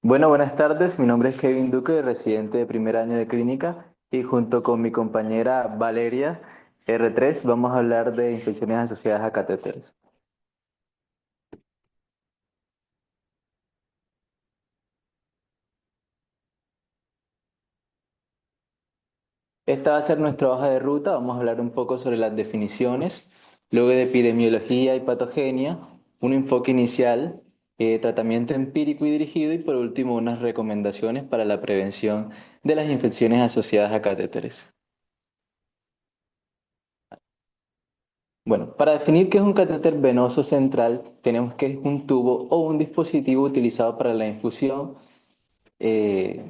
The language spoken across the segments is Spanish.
Bueno, buenas tardes. Mi nombre es Kevin Duque, residente de primer año de clínica, y junto con mi compañera Valeria R3 vamos a hablar de infecciones asociadas a catéteres. Esta va a ser nuestra hoja de ruta. Vamos a hablar un poco sobre las definiciones, luego de epidemiología y patogenia, un enfoque inicial, tratamiento empírico y dirigido, y por último unas recomendaciones para la prevención de las infecciones asociadas a catéteres. Bueno, para definir qué es un catéter venoso central, tenemos que es un tubo o un dispositivo utilizado para la infusión eh,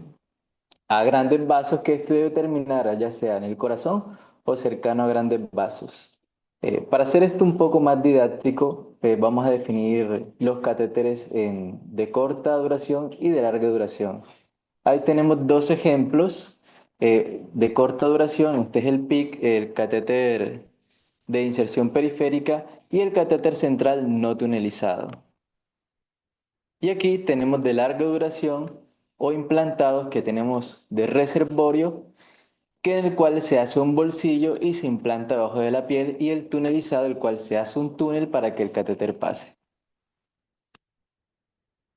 a grandes vasos que esto debe terminar ya sea en el corazón o cercano a grandes vasos. Para hacer esto un poco más didáctico, vamos a definir los catéteres de corta duración y de larga duración. Ahí tenemos dos ejemplos de corta duración. Este es el PIC, el catéter de inserción periférica, y el catéter central no tunelizado. Y aquí tenemos de larga duración o implantados que tenemos de reservorio, que en el cual se hace un bolsillo y se implanta debajo de la piel, y el tunelizado, el cual se hace un túnel para que el catéter pase.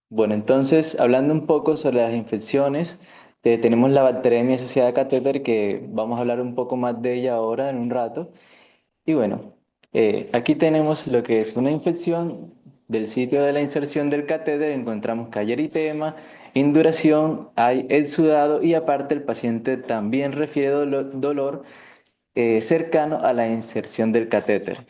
Bueno, entonces, hablando un poco sobre las infecciones, tenemos la bacteriemia asociada a catéter, que vamos a hablar un poco más de ella ahora en un rato. Y bueno, aquí tenemos lo que es una infección del sitio de la inserción del catéter. Encontramos que hay eritema, induración, hay exudado, y aparte el paciente también refiere dolor cercano a la inserción del catéter.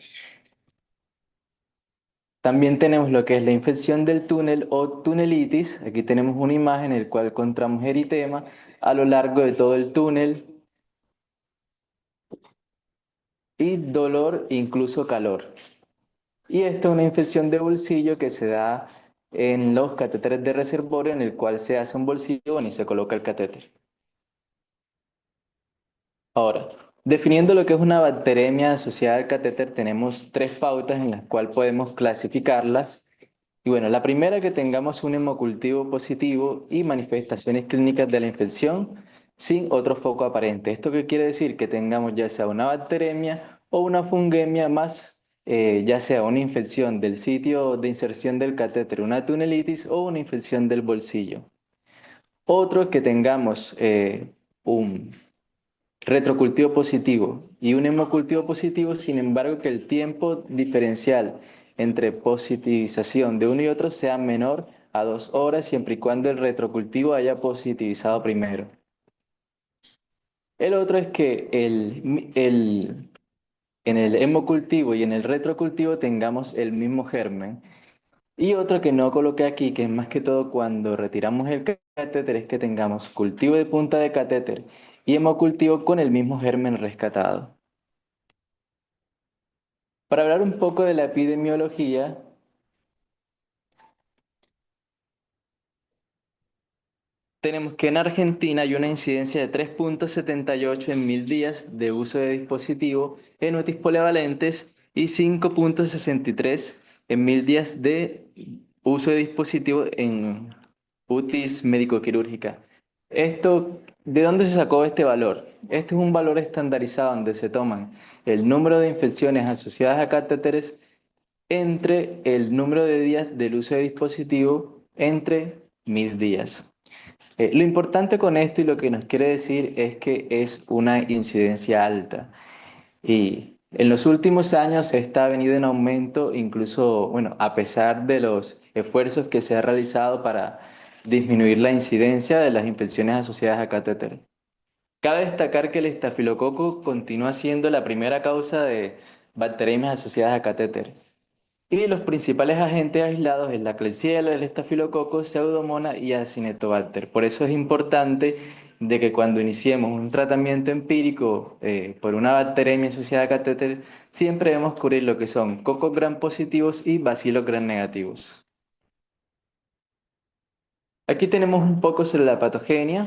También tenemos lo que es la infección del túnel o tunelitis. Aquí tenemos una imagen en la cual encontramos eritema a lo largo de todo el túnel y dolor, incluso calor. Y esta es una infección de bolsillo que se da en los catéteres de reservorio, en el cual se hace un bolsillo y se coloca el catéter. Ahora, definiendo lo que es una bacteremia asociada al catéter, tenemos tres pautas en las cuales podemos clasificarlas. Y bueno, la primera, que tengamos un hemocultivo positivo y manifestaciones clínicas de la infección sin otro foco aparente. ¿Esto qué quiere decir? Que tengamos ya sea una bacteremia o una fungemia más, ya sea una infección del sitio de inserción del catéter, una tunelitis, o una infección del bolsillo. Otro, que tengamos un retrocultivo positivo y un hemocultivo positivo, sin embargo que el tiempo diferencial entre positivización de uno y otro sea menor a 2 horas, siempre y cuando el retrocultivo haya positivizado primero. El otro es que en el hemocultivo y en el retrocultivo tengamos el mismo germen. Y otro que no coloqué aquí, que es más que todo cuando retiramos el catéter, es que tengamos cultivo de punta de catéter y hemocultivo con el mismo germen rescatado. Para hablar un poco de la epidemiología, tenemos que en Argentina hay una incidencia de 3,78 en 1000 días de uso de dispositivo en UTIs polivalentes, y 5,63 en 1000 días de uso de dispositivo en UTIs médico-quirúrgica. Esto, ¿de dónde se sacó este valor? Este es un valor estandarizado donde se toman el número de infecciones asociadas a catéteres entre el número de días del uso de dispositivo entre 1000 días. Lo importante con esto y lo que nos quiere decir es que es una incidencia alta. Y en los últimos años esta ha venido en aumento, incluso, bueno, a pesar de los esfuerzos que se ha realizado para disminuir la incidencia de las infecciones asociadas a catéter. Cabe destacar que el estafilococo continúa siendo la primera causa de bacterias asociadas a catéter. Y los principales agentes aislados es la Klebsiella, el estafilococo, Pseudomonas y Acinetobacter. Por eso es importante de que cuando iniciemos un tratamiento empírico por una bacteremia asociada a catéter, siempre debemos cubrir lo que son cocos gram positivos y bacilos gram negativos. Aquí tenemos un poco sobre la patogenia.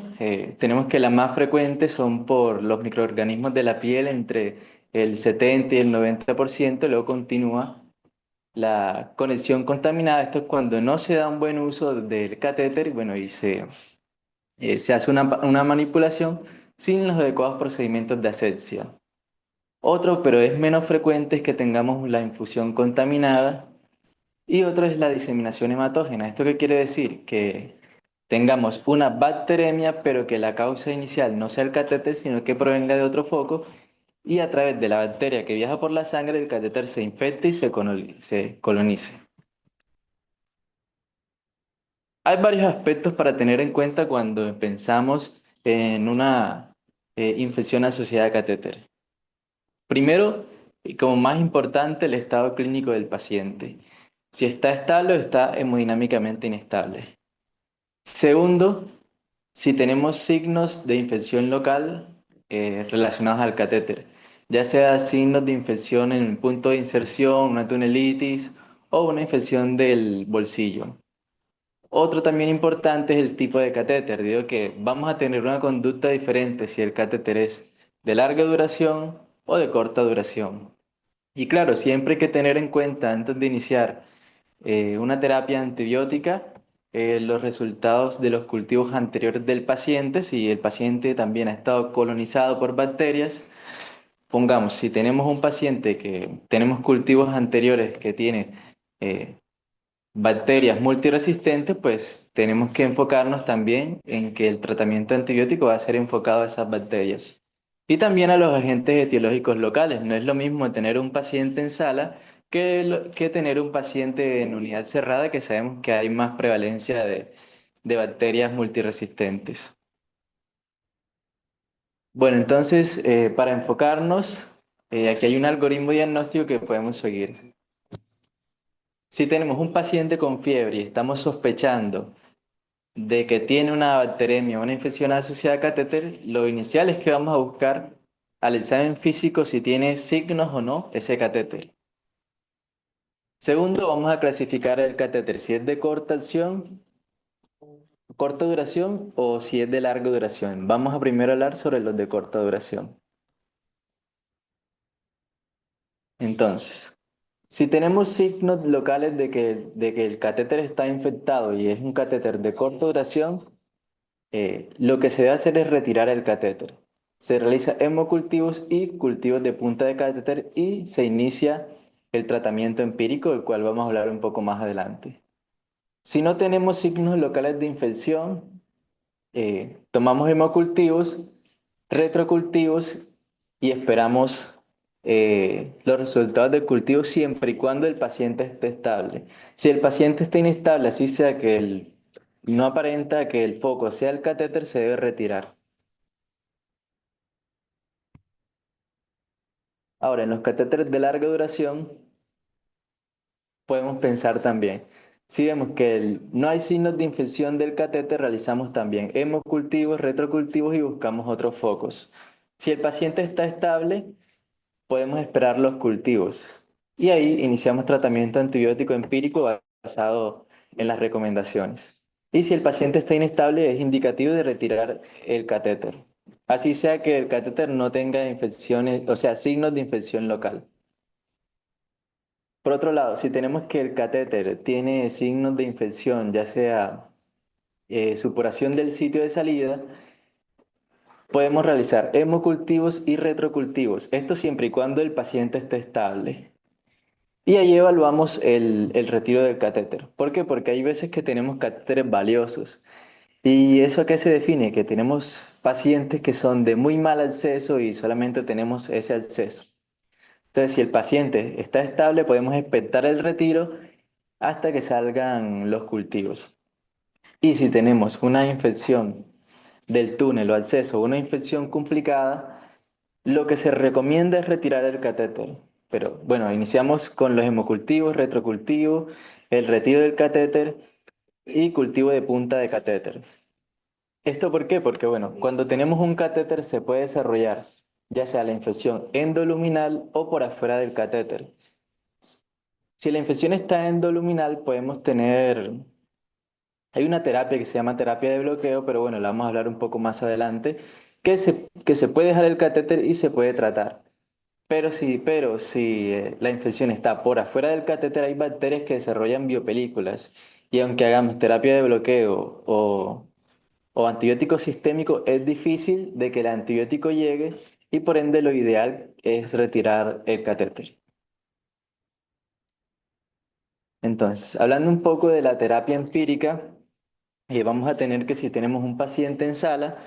Tenemos que las más frecuentes son por los microorganismos de la piel, entre el 70 y el 90%, luego continúa la conexión contaminada. Esto es cuando no se da un buen uso del catéter, bueno, y se hace una manipulación sin los adecuados procedimientos de asepsia. Otro, pero es menos frecuente, es que tengamos la infusión contaminada y otro es la diseminación hematógena. ¿Esto qué quiere decir? Que tengamos una bacteremia, pero que la causa inicial no sea el catéter, sino que provenga de otro foco y a través de la bacteria que viaja por la sangre, el catéter se infecte y se colonice. Hay varios aspectos para tener en cuenta cuando pensamos en una infección asociada a catéter. Primero, y como más importante, el estado clínico del paciente. Si está estable o está hemodinámicamente inestable. Segundo, si tenemos signos de infección local relacionados al catéter, ya sea signos de infección en el punto de inserción, una tunelitis o una infección del bolsillo. Otro también importante es el tipo de catéter. Digo que vamos a tener una conducta diferente si el catéter es de larga duración o de corta duración. Y claro, siempre hay que tener en cuenta antes de iniciar una terapia antibiótica los resultados de los cultivos anteriores del paciente. Si el paciente también ha estado colonizado por bacterias, pongamos, si tenemos un paciente que tenemos cultivos anteriores que tiene eh, bacterias multiresistentes, pues tenemos que enfocarnos también en que el tratamiento antibiótico va a ser enfocado a esas bacterias. Y también a los agentes etiológicos locales. No es lo mismo tener un paciente en sala que tener un paciente en unidad cerrada, que sabemos que hay más prevalencia de bacterias multiresistentes. Bueno, entonces, para enfocarnos, aquí hay un algoritmo diagnóstico que podemos seguir. Si tenemos un paciente con fiebre y estamos sospechando de que tiene una bacteremia o una infección asociada a catéter, lo inicial es que vamos a buscar al examen físico si tiene signos o no ese catéter. Segundo, vamos a clasificar el catéter si es de corta duración o si es de larga duración. Vamos a primero hablar sobre los de corta duración. Entonces, si tenemos signos locales de que el catéter está infectado y es un catéter de corta duración, lo que se debe hacer es retirar el catéter. Se realiza hemocultivos y cultivos de punta de catéter y se inicia el tratamiento empírico, del cual vamos a hablar un poco más adelante. Si no tenemos signos locales de infección, tomamos hemocultivos, retrocultivos y esperamos los resultados del cultivo siempre y cuando el paciente esté estable. Si el paciente está inestable, así sea que no aparenta que el foco sea el catéter, se debe retirar. Ahora, en los catéteres de larga duración, podemos pensar también. Si vemos que no hay signos de infección del catéter, realizamos también hemocultivos, retrocultivos y buscamos otros focos. Si el paciente está estable, podemos esperar los cultivos. Y ahí iniciamos tratamiento antibiótico empírico basado en las recomendaciones. Y si el paciente está inestable, es indicativo de retirar el catéter. Así sea que el catéter no tenga infecciones, o sea, signos de infección local. Por otro lado, si tenemos que el catéter tiene signos de infección, ya sea supuración del sitio de salida, podemos realizar hemocultivos y retrocultivos. Esto siempre y cuando el paciente esté estable. Y ahí evaluamos el retiro del catéter. ¿Por qué? Porque hay veces que tenemos catéteres valiosos. ¿Y eso qué se define? Que tenemos pacientes que son de muy mal acceso y solamente tenemos ese acceso. Entonces, si el paciente está estable, podemos expectar el retiro hasta que salgan los cultivos. Y si tenemos una infección del túnel o acceso, una infección complicada, lo que se recomienda es retirar el catéter. Pero bueno, iniciamos con los hemocultivos, retrocultivos, el retiro del catéter y cultivo de punta de catéter. ¿Esto por qué? Porque bueno, cuando tenemos un catéter se puede desarrollar ya sea la infección endoluminal o por afuera del catéter. Si la infección está endoluminal, podemos tener. Hay una terapia que se llama terapia de bloqueo, pero bueno, la vamos a hablar un poco más adelante, que se puede dejar el catéter y se puede tratar. pero si la infección está por afuera del catéter, hay bacterias que desarrollan biopelículas. Y aunque hagamos terapia de bloqueo o antibiótico sistémico, es difícil de que el antibiótico llegue y por ende lo ideal es retirar el catéter. Entonces, hablando un poco de la terapia empírica, vamos a tener que si tenemos un paciente en sala,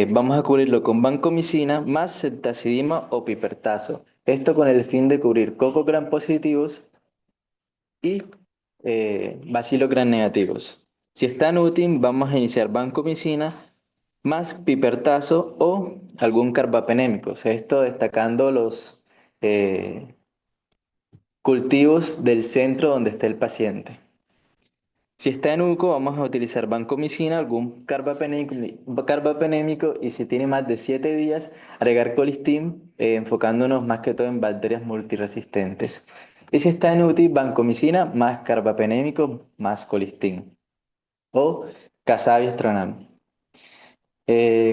vamos a cubrirlo con vancomicina más ceftazidima o pipertazo. Esto con el fin de cubrir cocos gram positivos y bacilos gram negativos. Si está en UTI, vamos a iniciar vancomicina más pipertazo o algún carbapenémico. O sea, esto destacando los cultivos del centro donde esté el paciente. Si está en UCO, vamos a utilizar vancomicina, algún carbapenémico y si tiene más de 7 días, agregar colistin, enfocándonos más que todo en bacterias multiresistentes. Y si está en UTI, vancomicina más carbapenémico más colistin o casabiestronam.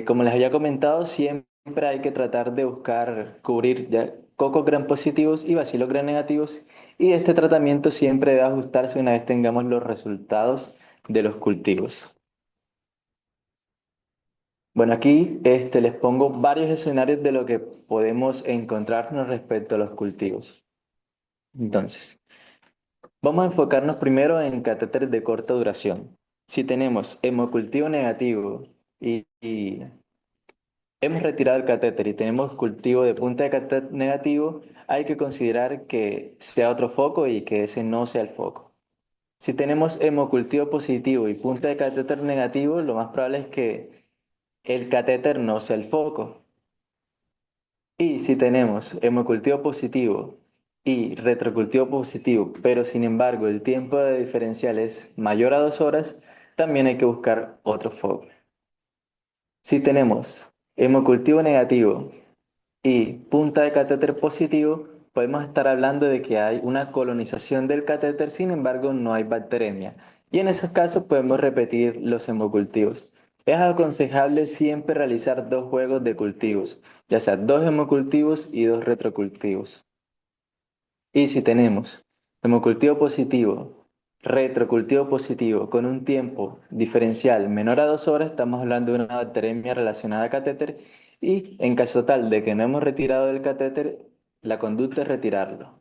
Como les había comentado, siempre hay que tratar de buscar cubrir ya cocos gram positivos y bacilos gram negativos y este tratamiento siempre debe ajustarse una vez tengamos los resultados de los cultivos. Bueno, aquí les pongo varios escenarios de lo que podemos encontrarnos respecto a los cultivos. Entonces, vamos a enfocarnos primero en catéteres de corta duración. Si tenemos hemocultivo negativo y hemos retirado el catéter y tenemos cultivo de punta de catéter negativo, hay que considerar que sea otro foco y que ese no sea el foco. Si tenemos hemocultivo positivo y punta de catéter negativo, lo más probable es que el catéter no sea el foco. Y si tenemos hemocultivo positivo y retrocultivo positivo, pero sin embargo el tiempo de diferencial es mayor a 2 horas, también hay que buscar otro foco. Si tenemos hemocultivo negativo y punta de catéter positivo, podemos estar hablando de que hay una colonización del catéter, sin embargo no hay bacteremia. Y en esos casos podemos repetir los hemocultivos. Es aconsejable siempre realizar 2 juegos de cultivos, ya sea 2 hemocultivos y 2 retrocultivos. Y si tenemos hemocultivo positivo, retrocultivo positivo con un tiempo diferencial menor a 2 horas, estamos hablando de una bacteremia relacionada a catéter y en caso tal de que no hemos retirado el catéter, la conducta es retirarlo.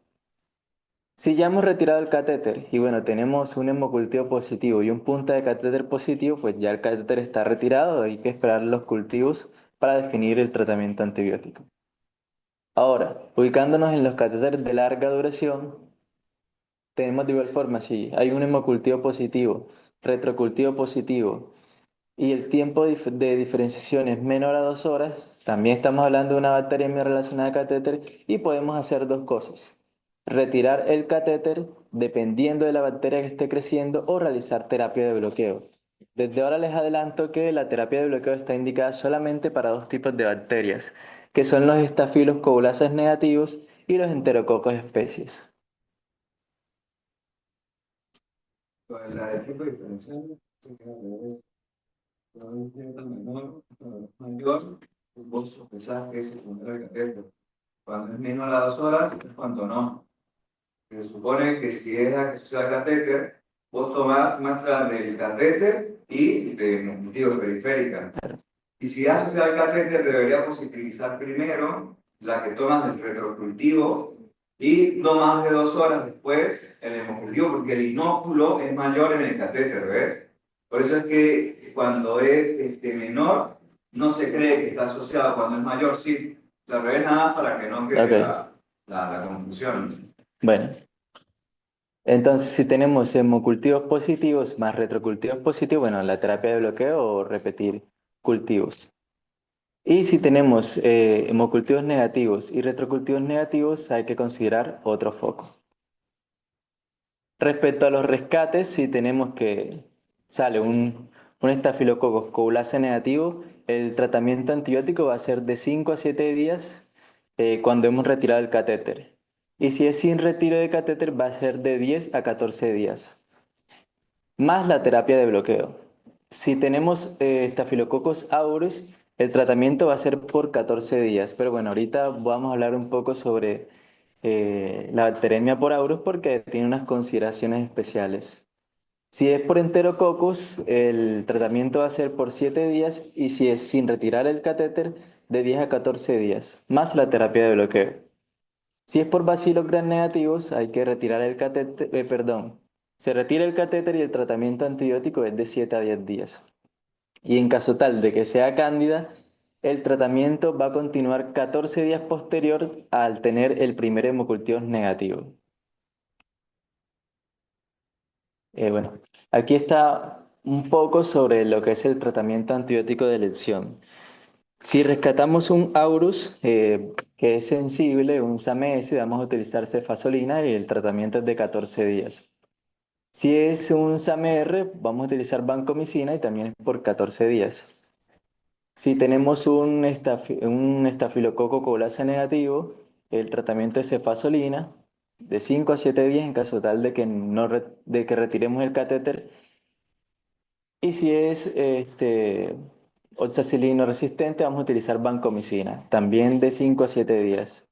Si ya hemos retirado el catéter y bueno, tenemos un hemocultivo positivo y un punta de catéter positivo, pues ya el catéter está retirado, hay que esperar los cultivos para definir el tratamiento antibiótico. Ahora, ubicándonos en los catéteres de larga duración, tenemos de igual forma, si hay un hemocultivo positivo, retrocultivo positivo y el tiempo de diferenciación es menor a 2 horas, también estamos hablando de una bacteriemia relacionada al catéter y podemos hacer 2 cosas. Retirar el catéter dependiendo de la bacteria que esté creciendo o realizar terapia de bloqueo. Desde ahora les adelanto que la terapia de bloqueo está indicada solamente para 2 tipos de bacterias, que son los estafilos coagulases negativos y los enterococos especies. Pues la de tipo diferencial, se queda al revés. Cuando un cliente menor, cuando es mayor, vos sospechás que se encuentra el catéter. Cuando es menor a 2 horas, es cuando no. Se supone que si es asociado al catéter, vos tomás muestra del catéter y de motivo periférica. Y si es asociado al catéter, deberíamos utilizar primero la que tomas del retrocultivo y no más de 2 horas después el hemocultivo, porque el inóculo es mayor en el catéter, ¿ves? Por eso es que cuando es menor, no se cree que está asociado, cuando es mayor, sí. Al revés, nada más para que no quede Ok, la confusión. bueno. Entonces, si tenemos hemocultivos positivos más retrocultivos positivos, bueno, la terapia de bloqueo o repetir cultivos. Y si tenemos hemocultivos negativos y retrocultivos negativos, hay que considerar otro foco. Respecto a los rescates, si tenemos que sale un estafilococcus coagulase negativo, el tratamiento antibiótico va a ser de 5 a 7 días cuando hemos retirado el catéter. Y si es sin retiro de catéter, va a ser de 10 a 14 días. Más la terapia de bloqueo. Si tenemos Staphylococcus aureus, El tratamiento va a ser por 14 días, pero bueno, ahorita vamos a hablar un poco sobre la bacteremia por aureus porque tiene unas consideraciones especiales. Si es por enterococos, el tratamiento va a ser por 7 días y si es sin retirar el catéter, de 10 a 14 días, más la terapia de bloqueo. Si es por bacilos gram negativos, hay que retirar el catéter, perdón, se retira el catéter y el tratamiento antibiótico es de 7 a 10 días. Y en caso tal de que sea cándida, el tratamiento va a continuar 14 días posterior al tener el primer hemocultivos negativo. Bueno, aquí está un poco sobre lo que es el tratamiento antibiótico de elección. Si rescatamos un Aurus que es sensible, un SAMS, vamos a utilizar cefazolina y el tratamiento es de 14 días. Si es un SAMR, vamos a utilizar vancomicina y también es por 14 días. Si tenemos un estafilococo coulasa negativo, el tratamiento es cefazolina de 5 a 7 días en caso tal de que, no de que retiremos el catéter. Y si es oxacilino resistente, vamos a utilizar vancomicina, también de 5 a 7 días.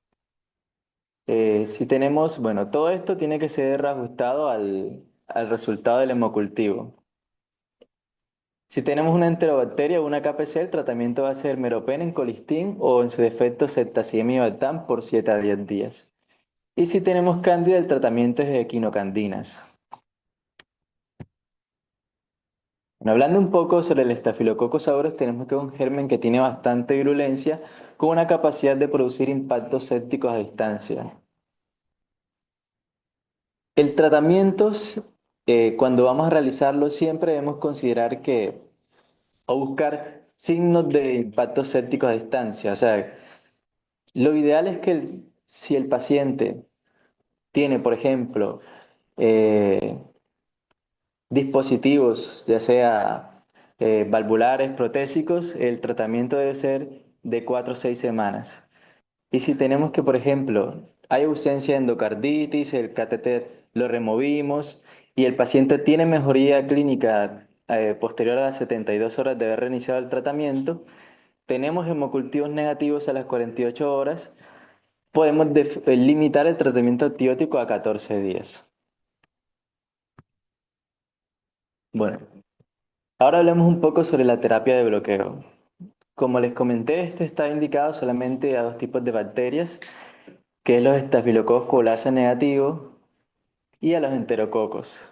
Si tenemos, bueno, todo esto tiene que ser ajustado al resultado del hemocultivo. Si tenemos una enterobacteria o una KPC, el tratamiento va a ser meropenem, colistin o en su defecto ceftazidime-valtam por 7 a 10 días. Y si tenemos cándida, el tratamiento es de equinocandinas. Bueno, hablando un poco sobre el Staphylococcus aureus, tenemos que es un germen que tiene bastante virulencia con una capacidad de producir impactos sépticos a distancia. El tratamiento, cuando vamos a realizarlo, siempre debemos considerar que, o buscar signos de impactos sépticos a distancia. O sea, lo ideal es que si el paciente tiene, por ejemplo, eh, dispositivos, ya sea valvulares, protésicos, el tratamiento debe ser de 4 a 6 semanas. Y si tenemos que, por ejemplo, hay ausencia de endocarditis, el catéter lo removimos y el paciente tiene mejoría clínica posterior a las 72 horas de haber reiniciado el tratamiento, tenemos hemocultivos negativos a las 48 horas, podemos limitar el tratamiento antibiótico a 14 días. Bueno, ahora hablemos un poco sobre la terapia de bloqueo. Como les comenté, este está indicado solamente a dos tipos de bacterias, que es los estafilococos coulasa negativos y a los enterococos.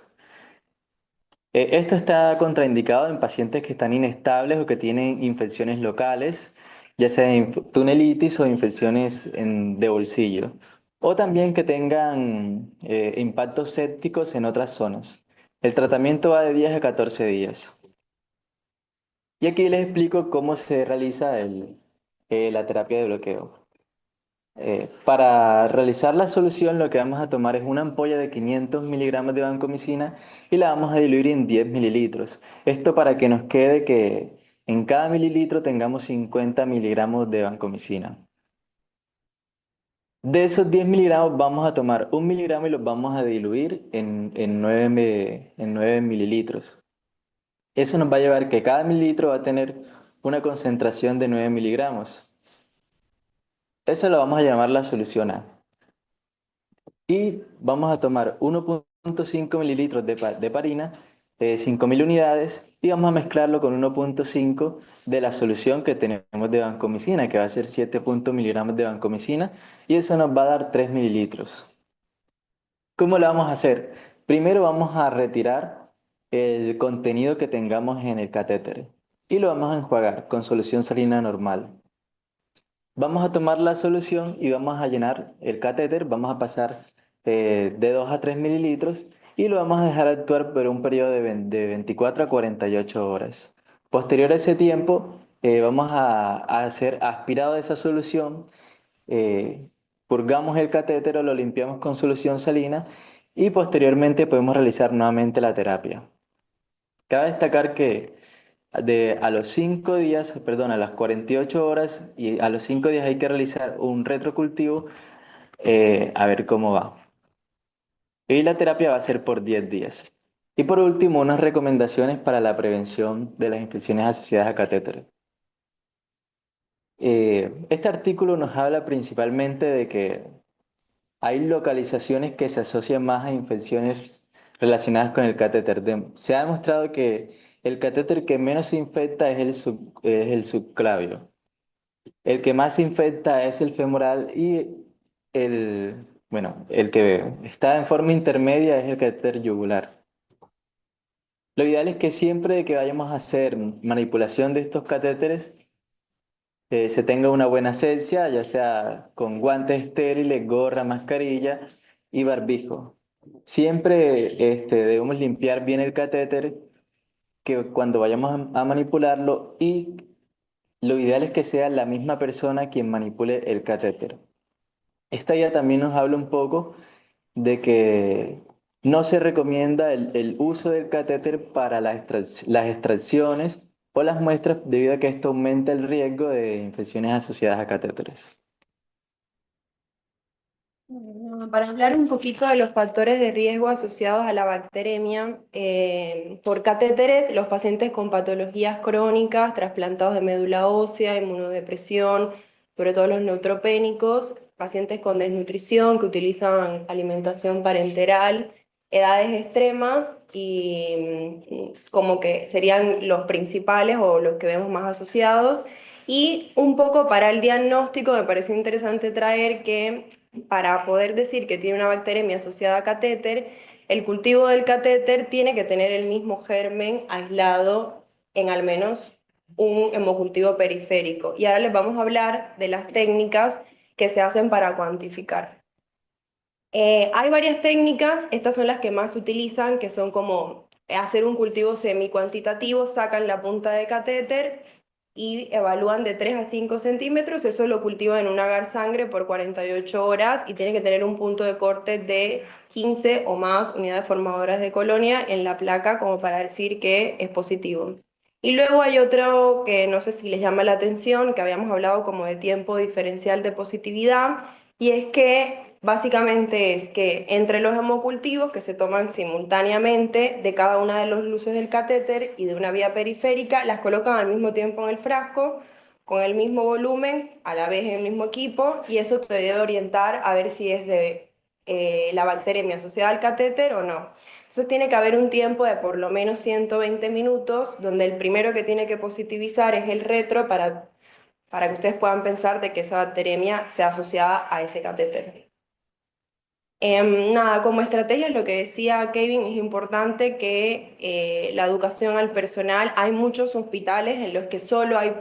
Esto está contraindicado en pacientes que están inestables o que tienen infecciones locales, ya sea tunelitis o infecciones de bolsillo, o también que tengan impactos sépticos en otras zonas. El tratamiento va de 10 a 14 días. Y aquí les explico cómo se realiza la terapia de bloqueo. Para realizar la solución, lo que vamos a tomar es una ampolla de 500 miligramos de vancomicina y la vamos a diluir en 10 mililitros. Esto para que nos quede que en cada mililitro tengamos 50 miligramos de vancomicina. De esos 10 miligramos vamos a tomar un miligramo y los vamos a diluir en 9 mililitros. Eso nos va a llevar que cada mililitro va a tener una concentración de 9 miligramos. Eso lo vamos a llamar la solución A. Y vamos a tomar 1,5 mililitros de parina, 5.000 unidades, y vamos a mezclarlo con 1,5 de la solución que tenemos de vancomicina, que va a ser 7 miligramos de vancomicina, y eso nos va a dar 3 mililitros. ¿Cómo lo vamos a hacer? Primero vamos a retirar el contenido que tengamos en el catéter y lo vamos a enjuagar con solución salina normal. Vamos a tomar la solución y vamos a llenar el catéter, vamos a pasar de 2 a 3 mililitros y lo vamos a dejar actuar por un periodo de 24 a 48 horas. Posterior a ese tiempo, vamos a hacer aspirado de esa solución, eh, purgamos el catéter o lo limpiamos con solución salina y posteriormente podemos realizar nuevamente la terapia. Cabe destacar que a los 5 días, perdón, a las 48 horas y a los 5 días hay que realizar un retrocultivo a ver cómo va. Y la terapia va a ser por 10 días. Y por último, unas recomendaciones para la prevención de las infecciones asociadas a catéter. Este artículo nos habla principalmente de que hay localizaciones que se asocian más a infecciones relacionadas con el catéter. Se ha demostrado que el catéter que menos se infecta es es el subclavio. El que más se infecta es el femoral y el que está en forma intermedia es el catéter yugular. Lo ideal es que siempre que vayamos a hacer manipulación de estos catéteres, se tenga una buena asepsia, ya sea con guantes estériles, gorra, mascarilla y barbijo. Siempre debemos limpiar bien el catéter que cuando vayamos a manipularlo, y lo ideal es que sea la misma persona quien manipule el catéter. Esta guía también nos habla un poco de que no se recomienda el uso del catéter para las extracciones o las muestras, debido a que esto aumenta el riesgo de infecciones asociadas a catéteres. Bueno, para hablar un poquito de los factores de riesgo asociados a la bacteremia, por catéteres, los pacientes con patologías crónicas, trasplantados de médula ósea, inmunodepresión, sobre todo los neutropénicos, pacientes con desnutrición que utilizan alimentación parenteral, edades extremas y como que serían los principales o los que vemos más asociados. Y un poco para el diagnóstico me pareció interesante traer que para poder decir que tiene una bacteremia asociada a catéter, el cultivo del catéter tiene que tener el mismo germen aislado en al menos un hemocultivo periférico. Y ahora les vamos a hablar de las técnicas que se hacen para cuantificar. Hay varias técnicas, estas son las que más se utilizan, que son como hacer un cultivo semi-cuantitativo, sacan la punta de catéter y evalúan de 3 a 5 centímetros, eso lo cultivan en un agar sangre por 48 horas y tiene que tener un punto de corte de 15 o más unidades formadoras de colonia en la placa como para decir que es positivo. Y luego hay otro que no sé si les llama la atención, que habíamos hablado como de tiempo diferencial de positividad, y es que básicamente es que entre los hemocultivos que se toman simultáneamente de cada una de las luces del catéter y de una vía periférica, las colocan al mismo tiempo en el frasco, con el mismo volumen, a la vez en el mismo equipo, y eso te debe orientar a ver si es de la bacteremia asociada al catéter o no. Entonces tiene que haber un tiempo de por lo menos 120 minutos, donde el primero que tiene que positivizar es el retro para que ustedes puedan pensar de que esa bacteremia sea asociada a ese catéter. Nada, como estrategia, lo que decía Kevin, es importante que la educación al personal, hay muchos hospitales en los que solo hay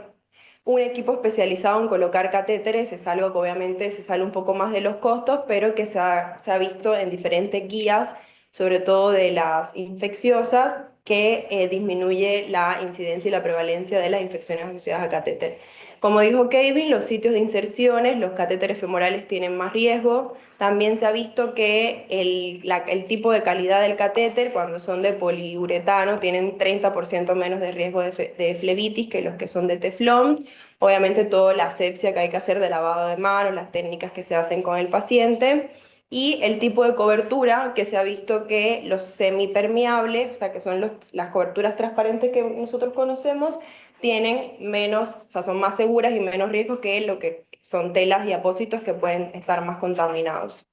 un equipo especializado en colocar catéteres, es algo que obviamente se sale un poco más de los costos, pero que se ha visto en diferentes guías, sobre todo de las infecciosas, que disminuye la incidencia y la prevalencia de las infecciones asociadas a catéter. Como dijo Kevin, los sitios de inserciones, los catéteres femorales tienen más riesgo. También se ha visto que el tipo de calidad del catéter, cuando son de poliuretano, tienen 30% menos de riesgo de flebitis que los que son de teflón. Obviamente toda la asepsia que hay que hacer de lavado de manos, las técnicas que se hacen con el paciente y el tipo de cobertura que se ha visto que los semipermeables, o sea, que son las coberturas transparentes que nosotros conocemos, tienen menos, o sea, son más seguras y menos riesgos que lo que son telas y apósitos que pueden estar más contaminados.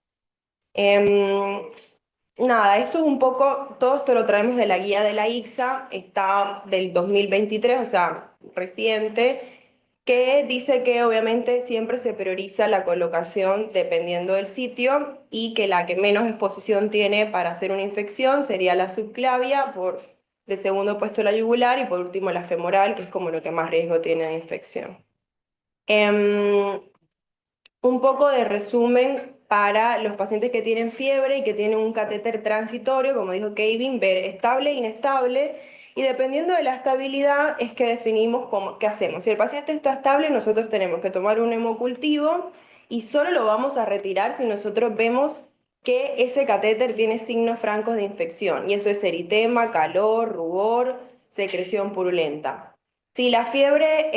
Em, Nada, esto es un poco, todo esto lo traemos de la guía de la ICSA, está del 2023, o sea, reciente, que dice que obviamente siempre se prioriza la colocación dependiendo del sitio y que la que menos exposición tiene para hacer una infección sería la subclavia, de segundo puesto la yugular y por último la femoral, que es como lo que más riesgo tiene de infección. Em, un poco de resumen para los pacientes que tienen fiebre y que tienen un catéter transitorio, como dijo Kevin, ver estable e inestable, y dependiendo de la estabilidad es que definimos qué hacemos. Si el paciente está estable, nosotros tenemos que tomar un hemocultivo y solo lo vamos a retirar si nosotros vemos que ese catéter tiene signos francos de infección, y eso es eritema, calor, rubor, secreción purulenta. Si la fiebre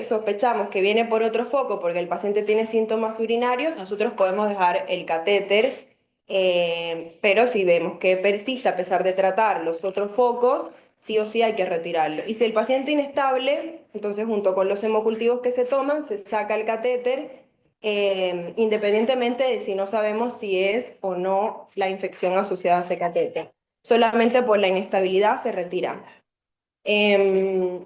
sospechamos que viene por otro foco porque el paciente tiene síntomas urinarios, nosotros podemos dejar el catéter, pero si vemos que persiste a pesar de tratar los otros focos, sí o sí hay que retirarlo. Y si el paciente inestable, Entonces, junto con los hemocultivos que se toman, se saca el catéter, independientemente de si no sabemos si es o no la infección asociada a ese catéter. Solamente por la inestabilidad se retira. Em,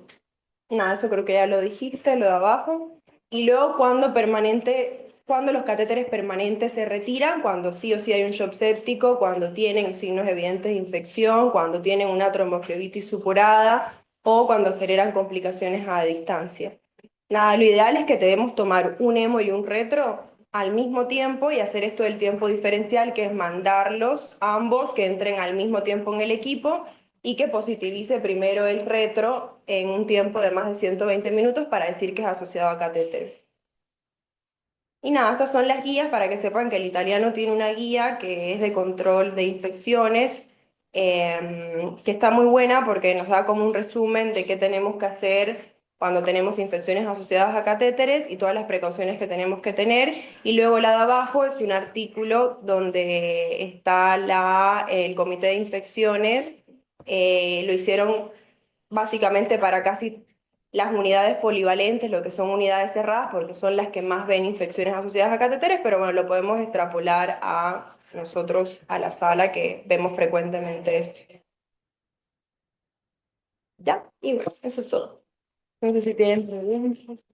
Nada, eso creo que ya lo dijiste, lo de abajo. Y luego cuando los catéteres permanentes se retiran, cuando sí o sí hay un shock séptico, cuando tienen signos evidentes de infección, cuando tienen una tromboflebitis supurada o cuando generan complicaciones a distancia. Nada, lo ideal es que debemos tomar un hemo y un retro al mismo tiempo y hacer esto del tiempo diferencial, que es mandarlos ambos que entren al mismo tiempo en el equipo y que positivice primero el retro en un tiempo de más de 120 minutos para decir que es asociado a catéter. Y nada, estas son las guías para que sepan que el italiano tiene una guía que es de control de infecciones, que está muy buena porque nos da como un resumen de qué tenemos que hacer cuando tenemos infecciones asociadas a catéteres y todas las precauciones que tenemos que tener. Y luego la de abajo es un artículo donde está el comité de infecciones. Lo hicieron básicamente para casi las unidades polivalentes, lo que son unidades cerradas, porque son las que más ven infecciones asociadas a catéteres, pero bueno, lo podemos extrapolar a nosotros, a la sala, que vemos frecuentemente esto. Ya, y bueno, eso es todo. No sé si tienen preguntas.